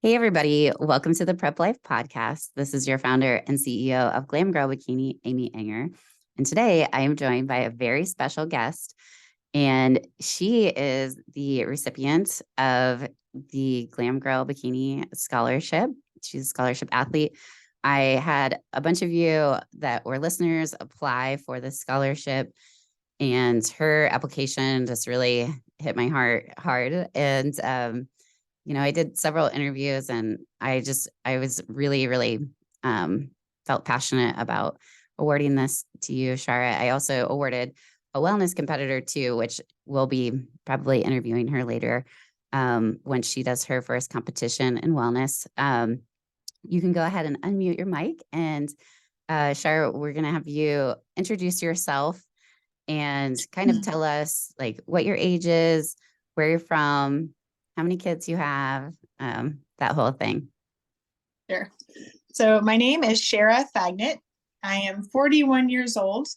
Hey, everybody. Welcome to the Prep Life Podcast. This is your founder and CEO of Glam Girl Bikini, Amy Enger. And today I am joined by a very special guest, and she is the recipient of the Glam Girl Bikini Scholarship. She's a scholarship athlete. I had a bunch of you that were listeners apply for this scholarship, and her application just really hit my heart hard. And I did several interviews, and I was really felt passionate about awarding this to you, Shara. I also awarded a wellness competitor too, which we'll be probably interviewing her later when she does her first competition in wellness. You can go ahead and unmute your mic, and Shara, we're going to have you introduce yourself and kind of tell us like what your age is, where you're from, how many kids you have, that whole thing. Sure. So my name is Shara Fagnet. I am 41 years old.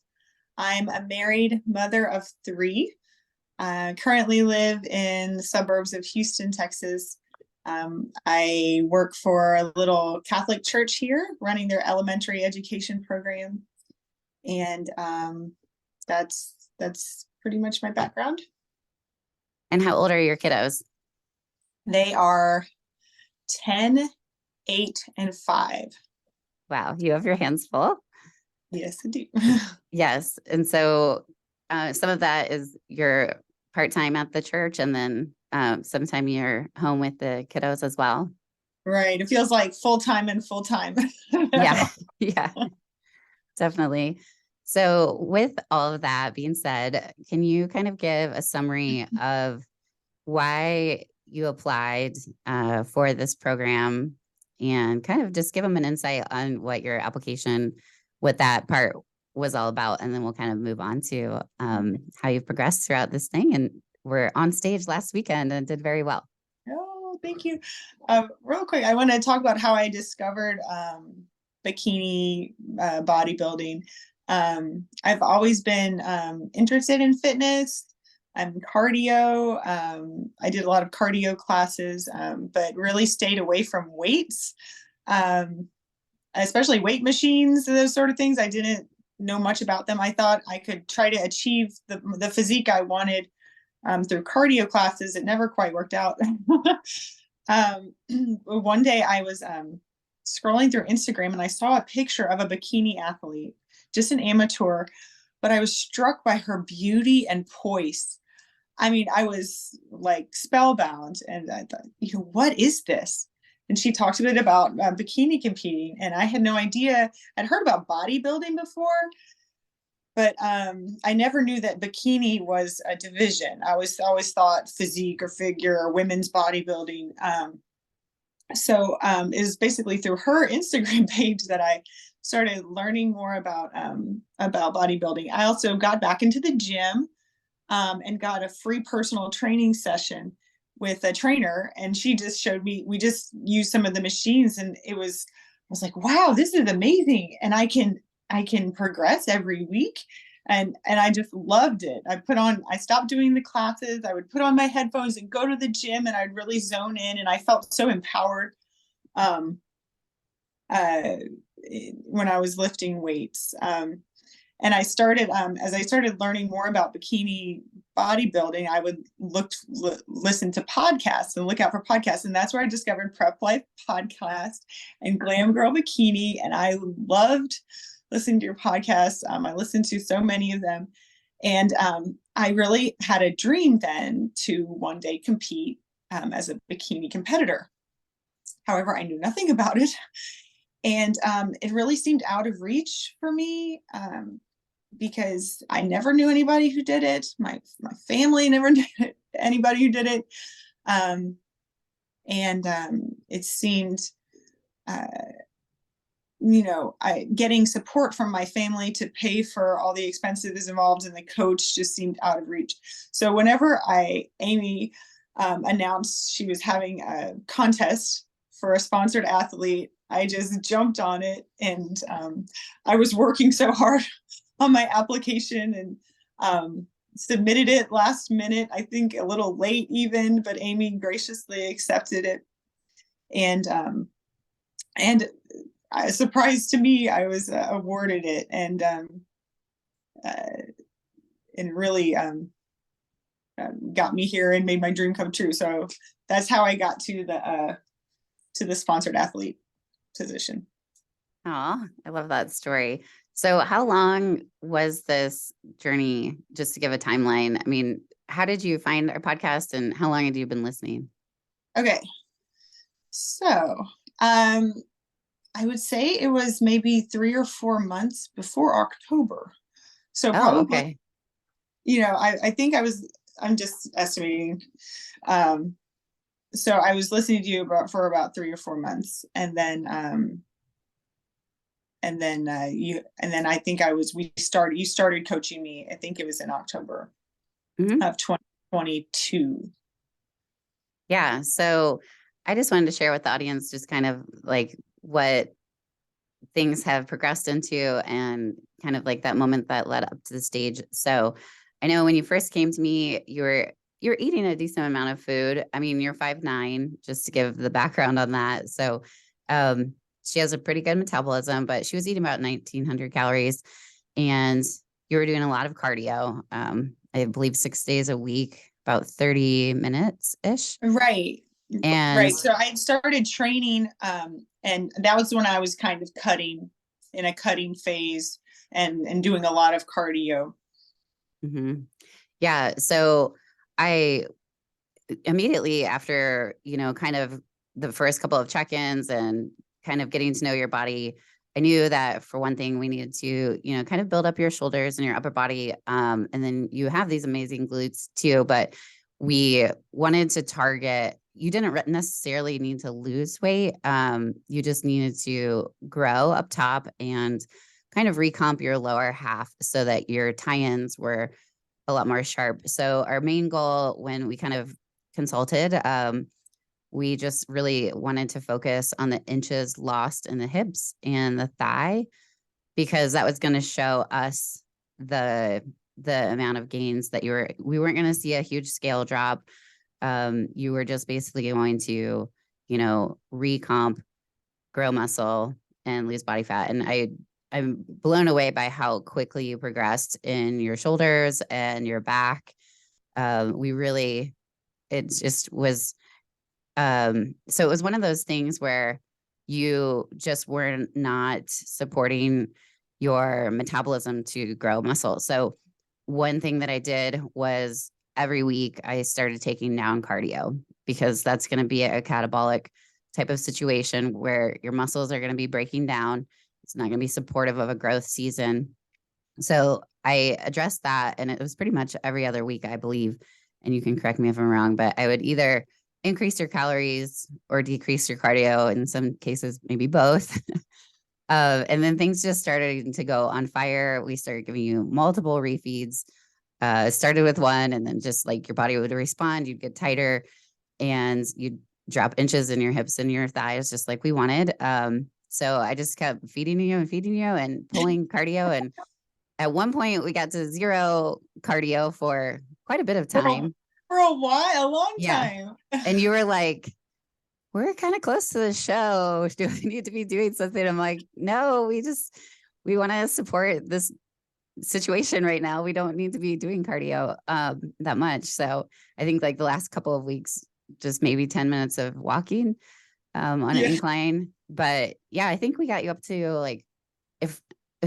I'm a married mother of three. I currently live in the suburbs of Houston, Texas. I work for a little Catholic church here, running their elementary education program. And that's pretty much my background. And how old are your kiddos? They are 10, 8, and 5. Wow, you have your hands full. Yes, I do. Yes. And so some of that is your part-time at the church, and then sometime you're home with the kiddos as well. Right. It feels like full-time and full-time. Yeah. Yeah, definitely. So with all of that being said, can you kind of give a summary of why you applied for this program, and kind of just give them an insight on what your application, what that part was all about. And then we'll kind of move on to how you've progressed throughout this thing. And we're on stage last weekend and did very well. Oh, thank you. Real quick, I want to talk about how I discovered bikini bodybuilding. I've always been interested in fitness. Cardio. I did a lot of cardio classes, but really stayed away from weights, especially weight machines, those sort of things. I didn't know much about them. I thought I could try to achieve the physique I wanted through cardio classes. It never quite worked out. One day I was scrolling through Instagram and I saw a picture of a bikini athlete, just an amateur, but I was struck by her beauty and poise. I mean, I was like spellbound, and I thought, what is this? And she talked a bit about bikini competing, and I had no idea. I'd heard about bodybuilding before, but I never knew that bikini was a division. I always thought physique or figure or women's bodybuilding. So it was basically through her Instagram page that I started learning more about bodybuilding. I also got back into the gym and got a free personal training session with a trainer, and she just showed me. We just used some of the machines, and I was like, wow, this is amazing, and I can progress every week. And I just loved it. I stopped doing the classes. I would put on my headphones and go to the gym, and I'd really zone in, and I felt so empowered when I was lifting weights. And I started, as I started learning more about bikini bodybuilding, I would listen to podcasts and look out for podcasts. And that's where I discovered Prep Life Podcast and Glam Girl Bikini. And I loved listening to your podcast. I listened to so many of them. And I really had a dream then to one day compete as a bikini competitor. However, I knew nothing about it. And it really seemed out of reach for me because I never knew anybody who did it. My family never knew anybody who did it. It seemed getting support from my family to pay for all the expenses involved, and the coach just seemed out of reach. So whenever Amy announced she was having a contest for a sponsored athlete, I just jumped on it, and I was working so hard on my application and submitted it last minute, I think a little late even, but Amy graciously accepted it. And surprise to me, I was awarded it, uh, and really got me here and made my dream come true. So that's how I got to the sponsored athlete position. Oh, I love that story. So how long was this journey, just to give a timeline? I mean, how did you find our podcast and how long have you been listening? Okay, so um, I would say it was maybe 3 or 4 months before October. So Oh, probably, okay. I think I'm just estimating. Um, so I was listening to you for about 3 or 4 months, and then I think you started coaching me. I think it was in October Mhm. of 2022. Yeah. So I just wanted to share with the audience just kind of like what things have progressed into and kind of like that moment that led up to the stage. So I know when you first came to me, you're eating a decent amount of food. I mean, you're 5'9", just to give the background on that. So um she has a pretty good metabolism, but she was eating about 1900 calories and you were doing a lot of cardio. I believe 6 days a week, about 30 minutes ish. Right. And Right. So I had started training, and that was when I was kind of in a cutting phase, and doing a lot of cardio. mhm. Yeah, so I immediately after, kind of the first couple of check-ins and kind of getting to know your body, I knew that for one thing, we needed to, kind of build up your shoulders and your upper body. And then you have these amazing glutes too, but we wanted to target, you didn't necessarily need to lose weight. You just needed to grow up top and kind of recomp your lower half so that your tie-ins were a lot more sharp. So our main goal when we kind of consulted, we just really wanted to focus on the inches lost in the hips and the thigh because that was going to show us the the amount of gains that we weren't going to see a huge scale drop. You were just basically going to, recomp, grow muscle, and lose body fat. And I'm blown away by how quickly you progressed in your shoulders and your back. We really, it just was, so it was one of those things where you just were not supporting your metabolism to grow muscle. So one thing that I did was every week I started taking down cardio because that's going to be a catabolic type of situation where your muscles are going to be breaking down. It's not going to be supportive of a growth season. So I addressed that and it was pretty much every other week, I believe. And you can correct me if I'm wrong, but I would either increase your calories or decrease your cardio. In some cases, maybe both. And then things just started to go on fire. We started giving you multiple refeeds. Started with one, and then just like your body would respond, you'd get tighter, and you'd drop inches in your hips and your thighs, just like we wanted. So I just kept feeding you and pulling cardio. And at one point, we got to zero cardio for quite a bit of For a, time. for a while, a long Yeah. time. And you were like, we're kind of close to the show. Do we need to be doing something? I'm like, no, we want to support this situation right now. We don't need to be doing cardio that much. So I think like the last couple of weeks, just maybe 10 minutes of walking on an Yeah. incline. But yeah, I think we got you up to like, if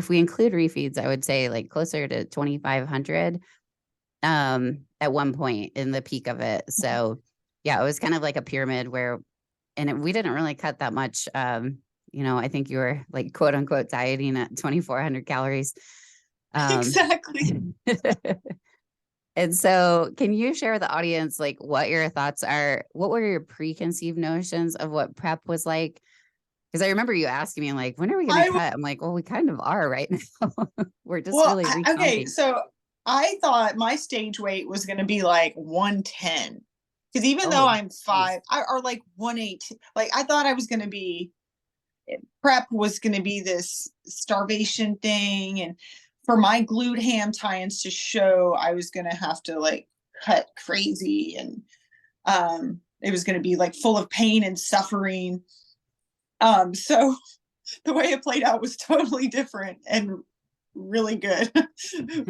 we include refeeds, I would say like closer to 2,500 at one point in the peak of it. So yeah, it was kind of like a pyramid where, we didn't really cut that much. I think you were like quote unquote dieting at 2,400 calories. Um, Exactly. and so can you share with the audience like what your thoughts are? What were your preconceived notions of what prep was like? Because I remember you asking me like, when are we going to I cut? I'm like, well, we kind of are right now. We're just Well, really okay, recomping. so I thought my stage weight was going to be like 110. Because even though Oh, I'm geez. or like 118, like I thought I was going to be, prep was going to be this starvation thing. And for my glute ham tie-ins to show, I was going to have to like cut crazy. it was going to be like full of pain and suffering. So the way it played out was totally different and really good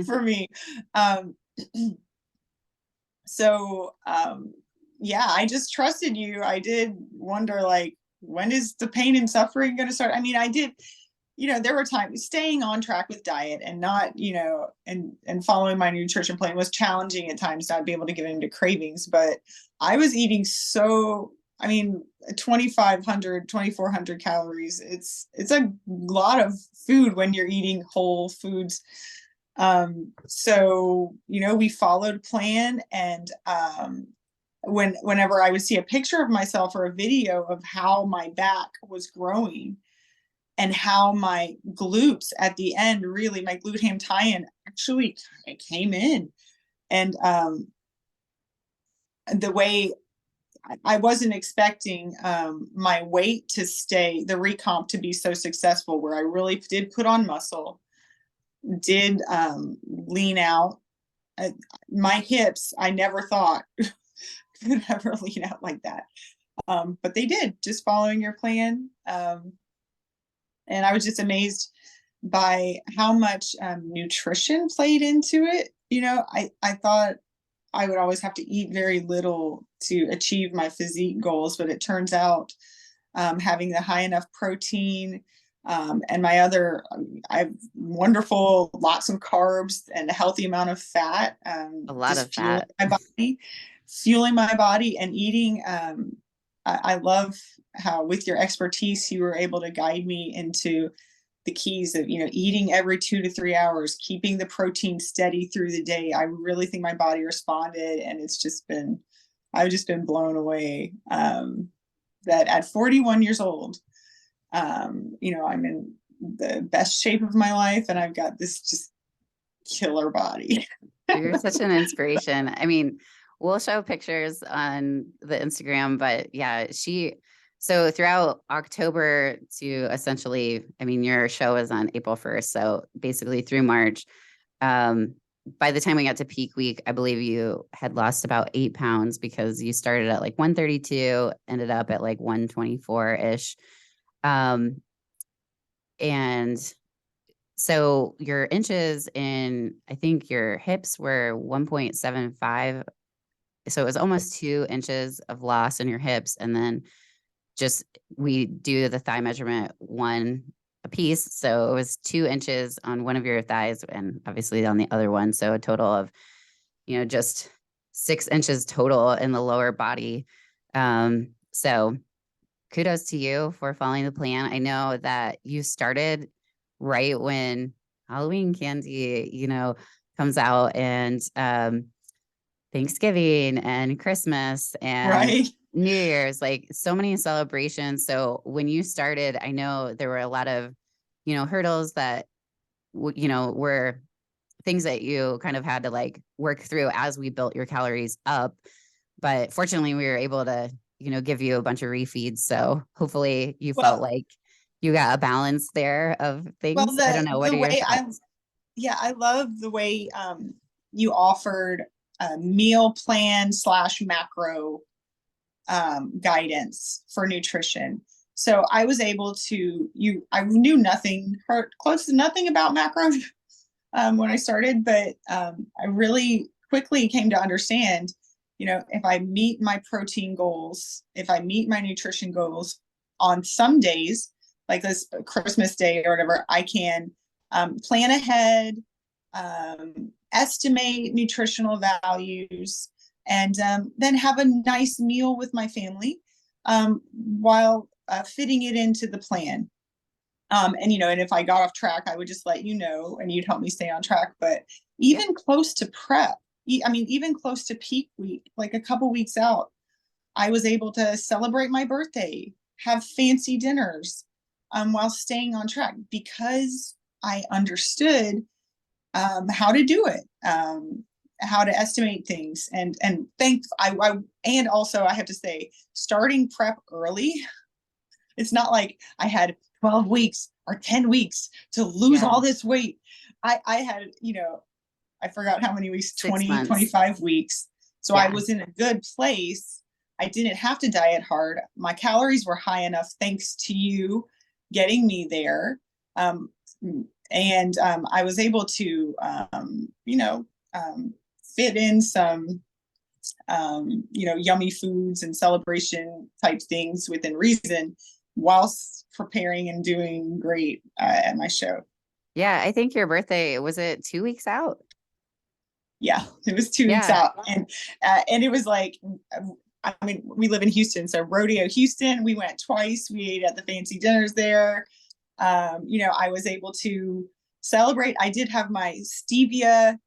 for me. Um, so yeah, I just trusted you. I did wonder, like, when is the pain and suffering going to start? I mean, I did, there were times staying on track with diet and not, and following my nutrition plan was challenging at times, not be able to give in to cravings, but I was eating so, I mean, 2,500, 2,400 calories. It's a lot of food when you're eating whole foods. So, we followed plan, and whenever I would see a picture of myself or a video of how my back was growing and how my glutes at the end, really my glute ham tie-in actually it came in, and the way I wasn't expecting my weight to stay, the recomp to be so successful, where I really did put on muscle, did lean out. My hips, I never thought could ever lean out like that. But they did, just following your plan. And I was just amazed by how much nutrition played into it. I thought I would always have to eat very little to achieve my physique goals, but it turns out having the high enough protein, and I have wonderful, lots of carbs and a healthy amount of fat, A lot just of fat. fueling my body and eating. I love how, with your expertise, you were able to guide me into the keys of, eating every 2 to 3 hours, keeping the protein steady through the day. I really think my body responded, and I've just been blown away. That at 41 years old, I'm in the best shape of my life, and I've got this just killer body. You're such an inspiration. I mean, we'll show pictures on the Instagram, but yeah, so throughout October to essentially, I mean, your show is on April 1st. So basically through March, by the time we got to peak week, I believe you had lost about 8 pounds, because you started at like 132, ended up at like 124-ish. And so your inches in, I think your hips were 1.75. So it was almost 2 inches of loss in your hips. And then just, we do the thigh measurement one a piece. So it was 2 inches on one of your thighs and obviously on the other one. So a total of, just 6 inches total in the lower body. So kudos to you for following the plan. I know that you started right when Halloween candy, comes out, and Thanksgiving and Christmas and Right. New Year's, like so many celebrations. So when you started, I know there were a lot of, hurdles that, were things that you kind of had to like work through as we built your calories up. But fortunately, we were able to, give you a bunch of refeeds. So hopefully you felt Well, like you got a balance there of well, things. I don't know. What the are your way thoughts? I love the way you offered a meal plan / macro guidance for nutrition. So I was able to, I knew nothing, or close to nothing about macro when I started, but I really quickly came to understand, if I meet my protein goals, if I meet my nutrition goals on some days, like this Christmas day or whatever, I can plan ahead, estimate nutritional values, and then have a nice meal with my family while fitting it into the plan. And if I got off track, I would just let you know, and you'd help me stay on track. But Yeah. even close to prep, even close to peak week, like a couple weeks out, I was able to celebrate my birthday, have fancy dinners, while staying on track, because I understood how to do it, how to estimate things, and and also I have to say, starting prep early. It's not like I had 12 weeks or 10 weeks to lose Yeah. all this weight. I had, I forgot how many weeks, 6 20, months. 25 weeks. So I Yeah. was in a good place. I didn't have to diet hard. My calories were high enough thanks to you getting me there. Um, and I was able to, fit in some, yummy foods and celebration type things within reason whilst preparing and doing great at my show. Yeah, I think your birthday, was it 2 weeks out? Yeah, it was 2 weeks Yeah. out, and it was like, I mean, we live in Houston, so Rodeo Houston. We went twice. We ate at the fancy dinners there. I was able to celebrate. I did have my stevia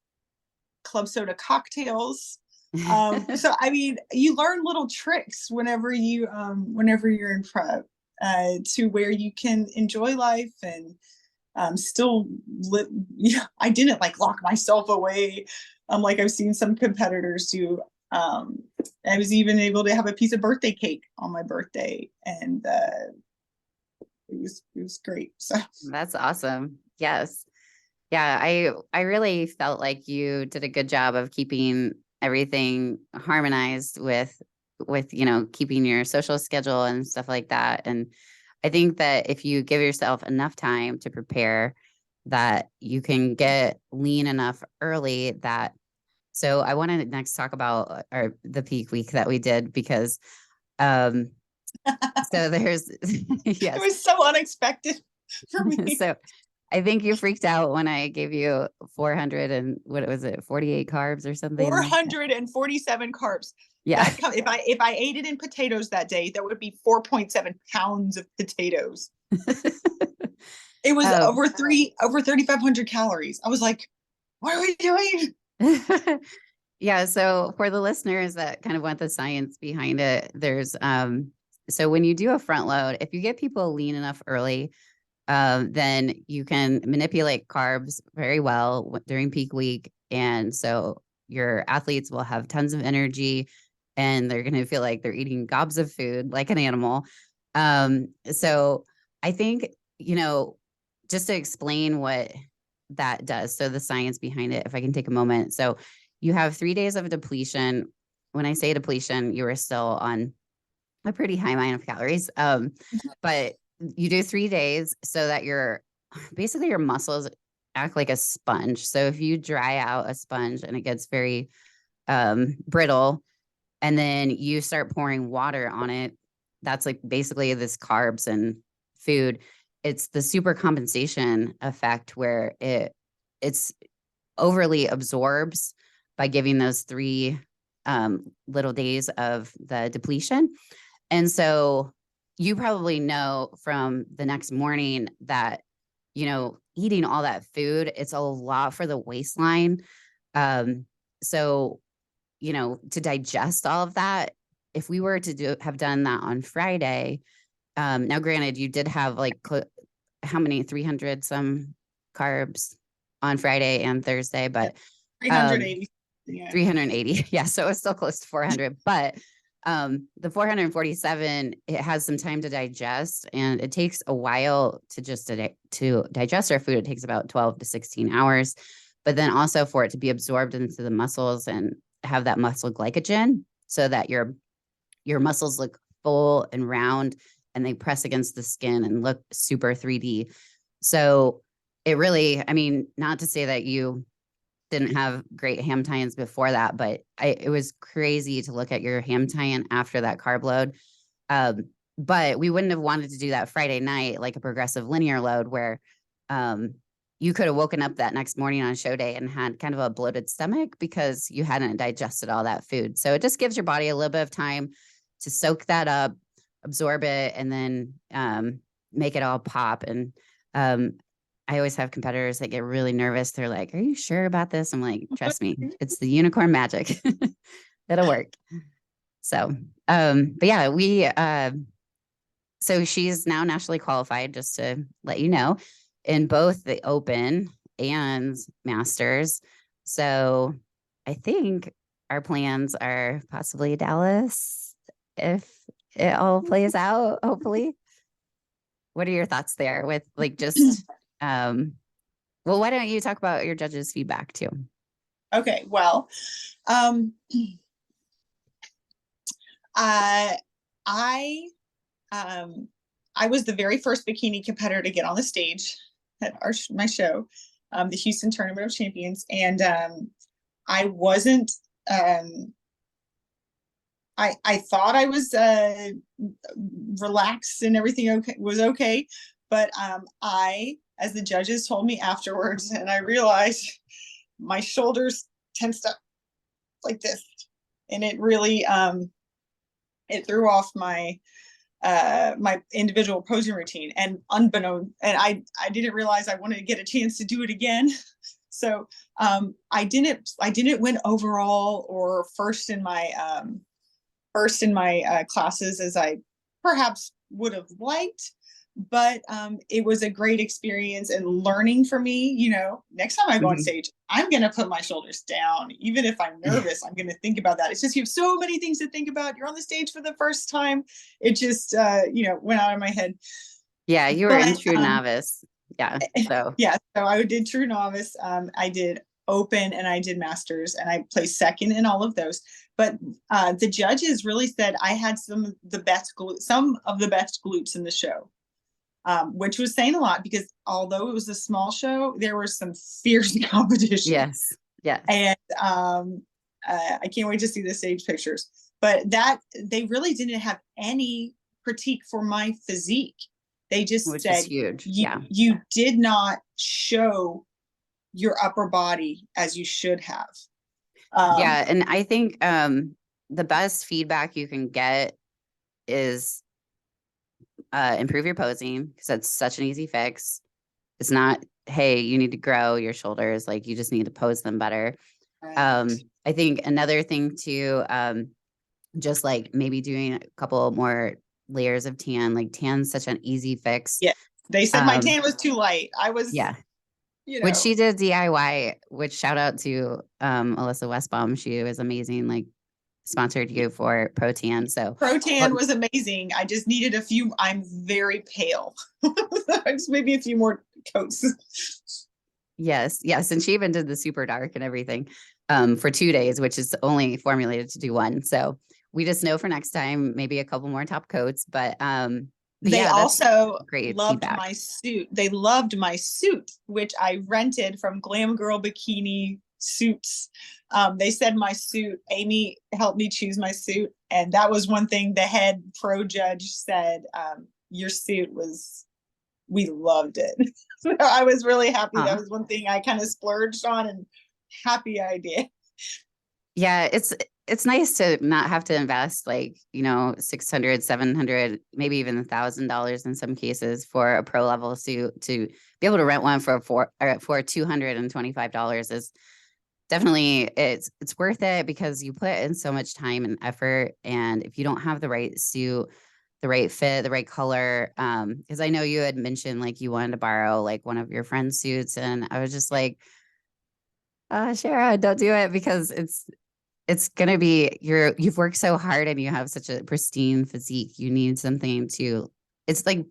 club soda cocktails. So I mean, you learn little tricks whenever you're in prep, to where you can enjoy life and still live. Yeah, I didn't like lock myself away, like I've seen some competitors do. I was even able to have a piece of birthday cake on my birthday, and it was great. So That's awesome. Yes. Yeah, I really felt like you did a good job of keeping everything harmonized with keeping your social schedule and stuff like that. And I think that if you give yourself enough time to prepare, that you can get lean enough early that so I want to next talk about the peak week that we did because um so there's it yes. was so unexpected for me. So I think you freaked out when I gave you 400 and what was it, 48 carbs or something like that. 447 carbs. Yeah. That if I ate it in potatoes that day, that would be 4.7 pounds of potatoes. It was Um, over 3,500 calories. I was like, what are we doing? yeah. So for the listeners that kind of want the science behind it, there's so when you do a front load, if you get people lean enough early, then you can manipulate carbs very well during peak week. And so your athletes will have tons of energy and they're going to feel like they're eating gobs of food like an animal. So I think, just to explain what that does. So the science behind it, if I can take a moment. So you have 3 days of depletion. When I say depletion, you are still on a pretty high amount of calories. But you do 3 days so that basically your muscles act like a sponge. So if you dry out a sponge and it gets very brittle, and then you start pouring water on it, that's like basically this carbs and food. It's the super compensation effect where it's overly absorbs by giving those 3 little days of the depletion. And so you probably know from the next morning that, eating all that food, it's a lot for the waistline. So, to digest all of that, if we were to have done that on Friday, now granted, you did have like how many 300 some carbs on Friday and Thursday, but 380. Yeah. 380. Yeah. So it's still close to 400, but the 447, it has some time to digest and it takes a while to digest our food. It takes about 12 to 16 hours, but then also for it to be absorbed into the muscles and have that muscle glycogen so that your muscles look full and round and they press against the skin and look super 3D. So it really, I mean, not to say that you didn't have great ham tie-ins before that, but it was crazy to look at your ham tie-in after that carb load. But we wouldn't have wanted to do that Friday night, like a progressive linear load where you could have woken up that next morning on show day and had kind of a bloated stomach because you hadn't digested all that food. So it just gives your body a little bit of time to soak that up, absorb it, and then make it all pop. And I always have competitors that get really nervous. They're like, "Are you sure about this?" I'm like, "Trust me, it's the unicorn magic. It'll work." So, but yeah, so she's now nationally qualified, just to let you know, in both the open and masters. So I think our plans are possibly Dallas if it all plays out, hopefully. What are your thoughts there with like just well, why don't you talk about your judges' feedback too? Okay, well, um, Uh, I I was the very first bikini competitor to get on the stage at my show, the Houston Tournament of Champions, and I wasn't. I thought I was relaxed and everything was okay, but I, as the judges told me afterwards, and I realized my shoulders tensed up like this, and it really it threw off my my individual posing routine, and unbeknown, and I didn't realize I wanted to get a chance to do it again. So I didn't win overall or first in my classes as I perhaps would have liked, but it was a great experience and learning for me. You know, next time I go on Mhm. stage, I'm going to put my shoulders down. Even if I'm nervous, I'm going to think about that. It's just you have so many things to think about. You're on the stage for the first time. It just, went out of my head. Yeah, you were in But true novice. Yeah. So yeah, so I did true novice. I did open and I did masters, and I placed second in all of those. But the judges really said I had some of the best glutes in the show, which was saying a lot because although it was a small show, there was some fierce competition. yes. Yes. And I can't wait to see the stage pictures. But that they really didn't have any critique for my physique. They just Which is said huge. you Yeah. you did not show your upper body as you should have. Yeah. And I think the best feedback you can get is improve your posing, because that's such an easy fix. It's not, hey, you need to grow your shoulders. Like, you just need to pose them better. Right. I think another thing too, just like maybe doing a couple more layers of tan, like tan's such an easy fix. Yeah. They said my Um, tan was too light. I was, yeah. Which she did DIY, which shout out to Alyssa Westbaum. She was amazing, like sponsored you for Pro Tan. So Protan was amazing. I just needed a few. I'm very pale. Just maybe a few more coats. yes, yes. And she even did the super dark and everything for 2 days, which is only formulated to do one. So we just know for next time, maybe a couple more top coats. But They yeah, that's also great loved feedback. my suit. They loved my suit, which I rented from Glam Girl Bikini Suits. They said my suit, Amy helped me choose my suit. And that was one thing the head pro judge said, your suit was, we loved it. So I was really happy. That Huh. was one thing I kind of splurged on, and happy I did. Yeah, it's nice to not have to invest like, 600, 700, maybe even $1,000 in some cases for a pro level suit. To be able to rent one for $225 is definitely, it's worth it, because you put in so much time and effort. And if you don't have the right suit, the right fit, the right color, because I know you had mentioned like you wanted to borrow like one of your friend's suits, and I was just like, Shara, don't do it, because it's gonna be you've worked so hard and you have such a pristine physique. You need something to, it's like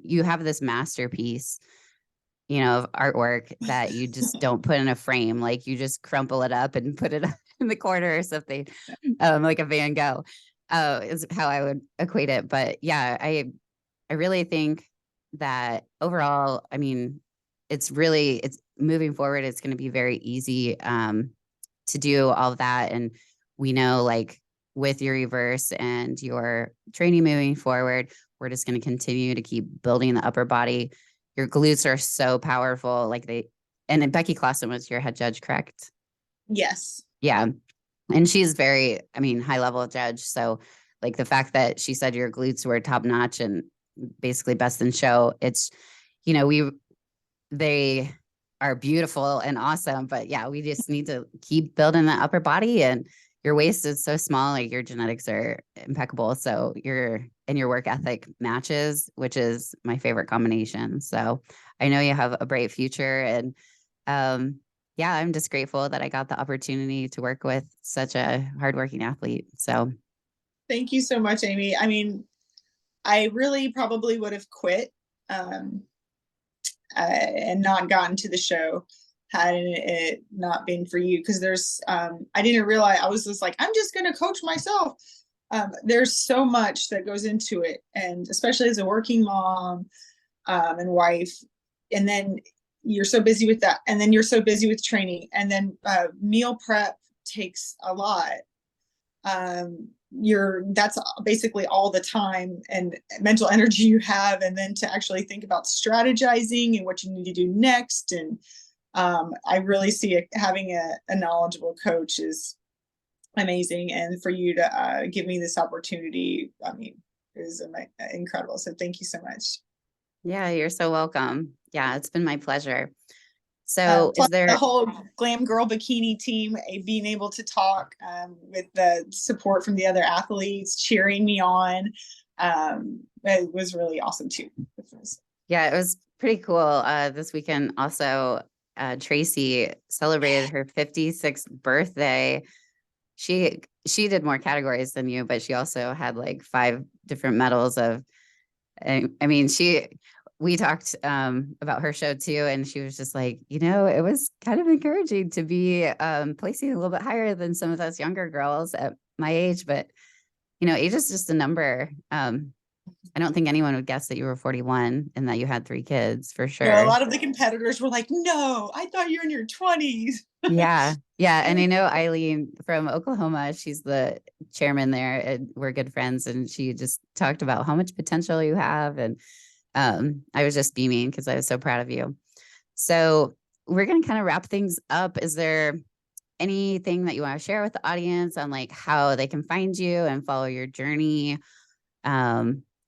you have this masterpiece, of artwork that you just don't put in a frame. Like, you just crumple it up and put it in the corner or something, like a Van Gogh, is how I would equate it. But yeah, I really think that overall, I mean, it's moving forward. It's going to be very easy to do all of that. And we know, like, with your reverse and your training moving forward, we're just going to continue to keep building the upper body. Your glutes are so powerful. And then Becky Clausen was your head judge, correct? Yes. Yeah. And she's very, I mean, high level judge. So, like, the fact that she said your glutes were top notch and basically best in show, it's, they are beautiful and awesome. But yeah, we just need to keep building the upper body. And your waist is so small, like, your genetics are impeccable. So your work ethic matches, which is my favorite combination. So I know you have a bright future. And yeah, I'm just grateful that I got the opportunity to work with such a hardworking athlete. So Thank you so much, Amy. I mean, I really probably would have quit um, and not gotten to the show had it not been for you. Because I didn't realize, I was just like, I'm just going to coach myself. There's so much that goes into it, and especially as a working mom and wife, and then you're so busy with that, and then you're so busy with training, and then meal prep takes a lot. That's basically all the time and mental energy you have, and then to actually think about strategizing and what you need to do next. And I really see having a knowledgeable coach is amazing, and for you to give me this opportunity, I mean, it was incredible. So thank you so much. Yeah, you're so welcome. Yeah, it's been my pleasure. So Plus is there, the whole Glam Girl Bikini team, being able to talk with the support from the other athletes cheering me on, it was really awesome too. yeah, it was pretty cool. This weekend also, Tracy celebrated her 56th birthday. She did more categories than you, but she also had like 5 different medals of, I mean, we talked about her show too, and she was just like, it was kind of encouraging to be placing a little bit higher than some of those younger girls at my age, but age is just a number. I don't think anyone would guess that you were 41 and that you had 3 kids for A sure. lot of the competitors were like, no, I thought you were in your 20s. Yeah. Yeah. And I know Eileen from Oklahoma, she's the chairman there, and we're good friends. And she just talked about how much potential you have. And I was just beaming because I was so proud of you. So we're going to kind of wrap things up. Is there anything that you want to share with the audience on like how they can find you and follow your journey?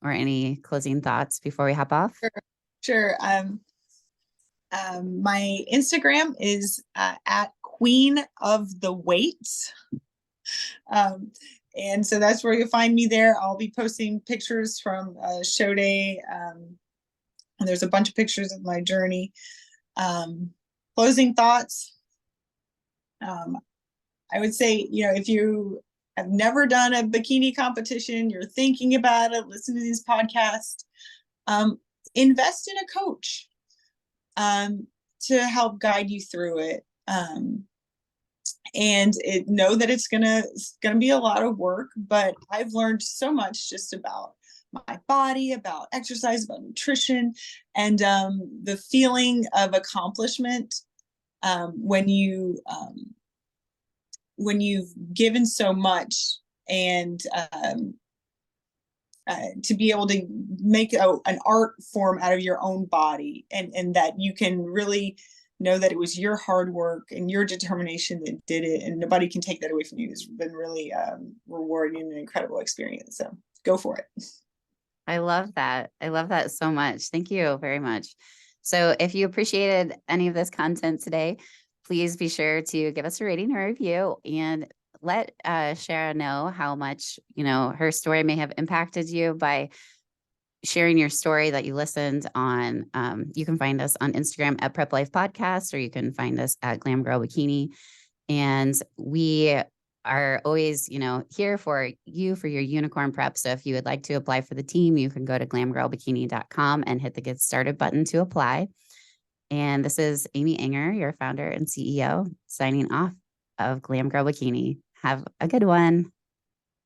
Or any closing thoughts before we hop off? Sure. My Instagram is at Queen of the Weights. And so that's where you'll find me there. I'll be posting pictures from show day. And there's a bunch of pictures of my journey. Closing thoughts. I would say, if you have never done a bikini competition, you're thinking about it, listen to these podcasts, invest in a coach to help guide you through it. And know that it's gonna be a lot of work, but I've learned so much just about my body, about exercise, about nutrition, and the feeling of accomplishment when you've given so much, and to be able to make an art form out of your own body, and that you can really know that it was your hard work and your determination that did it, and nobody can take that away from you. It's been really rewarding and an incredible experience. So go for it. I love that. I love that so much. Thank you very much. So if you appreciated any of this content today, please be sure to give us a rating or review, and let Shara know how much, her story may have impacted you by sharing your story that you listened on. You can find us on Instagram at Prep Life Podcast, or you can find us at Glam Girl Bikini. And we are always, here for you for your unicorn prep. So if you would like to apply for the team, you can go to glamgirlbikini.com and hit the get started button to apply. And this is Amy Enger, your founder and CEO, signing off of Glam Girl Bikini. Have a good one.